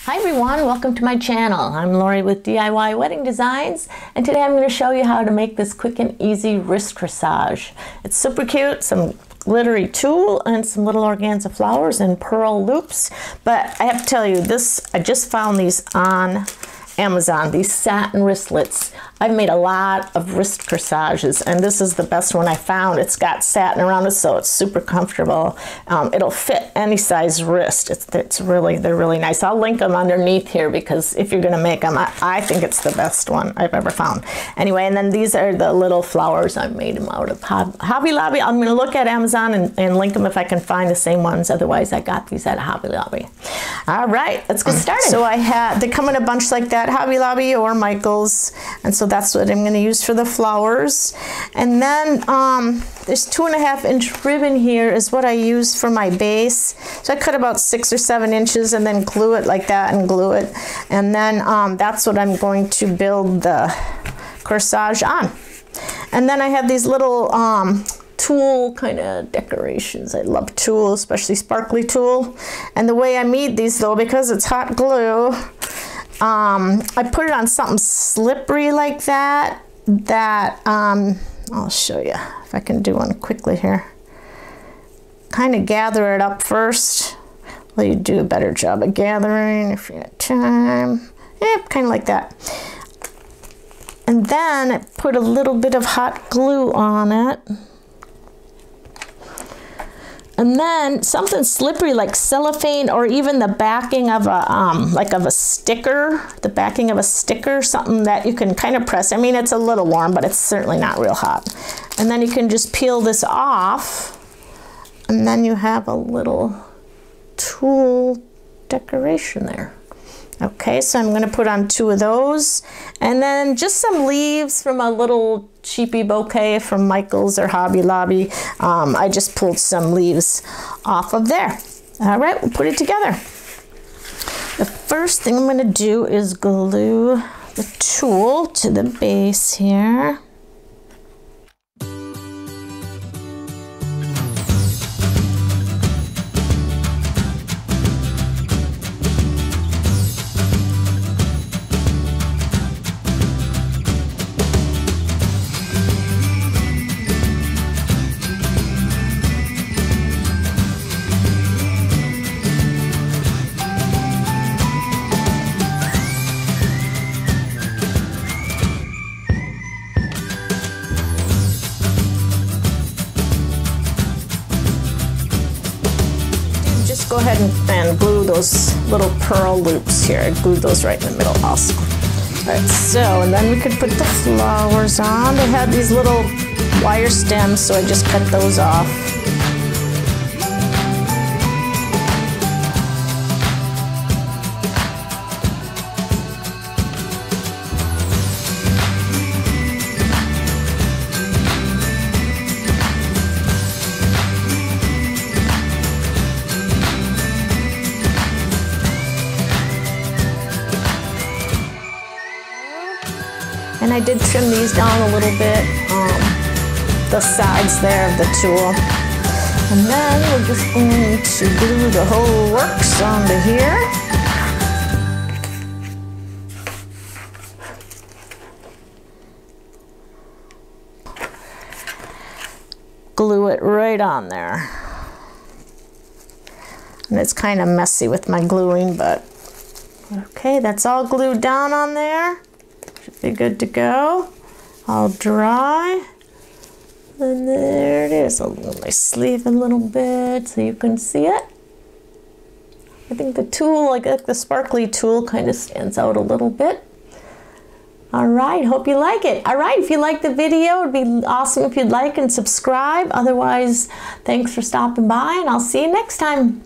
Hi everyone, welcome to my channel. I'm Lori with DIY Wedding Designs, and today I'm going to show you how to make this quick and easy wrist corsage. It's super cute, some glittery tulle and some little organza flowers and pearl loops. But I have to tell you, I just found these on Amazon, these satin wristlets. I've made a lot of wrist corsages, and this is the best one I found. It's got satin around it, so it's super comfortable. It'll fit any size wrist. They're really nice. I'll link them underneath here because if you're gonna make them, I think it's the best one I've ever found. Anyway, and then these are the little flowers. I made them out of Hobby Lobby. I'm gonna look at Amazon and link them if I can find the same ones. Otherwise, I got these at Hobby Lobby. All right, let's get started. So they come in a bunch like that, Hobby Lobby or Michael's, and so that's what I'm going to use for the flowers. And then this 2.5 inch ribbon here is what I use for my base. So I cut about 6 or 7 inches and then glue it like that and glue it. And then that's what I'm going to build the corsage on. And then I have these little tulle kind of decorations. I love tulle, especially sparkly tulle. And the way I made these though, because it's hot glue, I put it on something slippery like that, I'll show you if I can do one quickly here. Kind of gather it up first. Well, you do a better job of gathering if you have time. Yep, kind of like that. And then I put a little bit of hot glue on it. And then something slippery like cellophane, or even the backing of a sticker, something that you can kind of press. I mean, it's a little warm, but it's certainly not real hot. And then you can just peel this off, and then you have a little tulle decoration there. Okay, so I'm going to put on 2 of those, and then just some leaves from a little cheapy bouquet from Michael's or Hobby Lobby. I just pulled some leaves off of there. All right, we'll put it together. The first thing I'm going to do is glue the tulle to the base here. Go ahead and glue those little pearl loops here. I glued those right in the middle also. All right, so, and then we could put the flowers on. They had these little wire stems, so I just cut those off. And I did trim these down a little bit, the sides there of the tulle. And then we're just going to glue the whole works onto here. Glue it right on there. And it's kind of messy with my gluing, but okay, that's all glued down on there. Should be good to go. All dry. And there it is. I'll move my sleeve a little bit so you can see it. I think the tulle, like the sparkly tulle, kind of stands out a little bit. All right, hope you like it. All right, if you like the video, it'd be awesome if you'd like and subscribe. Otherwise, thanks for stopping by, and I'll see you next time.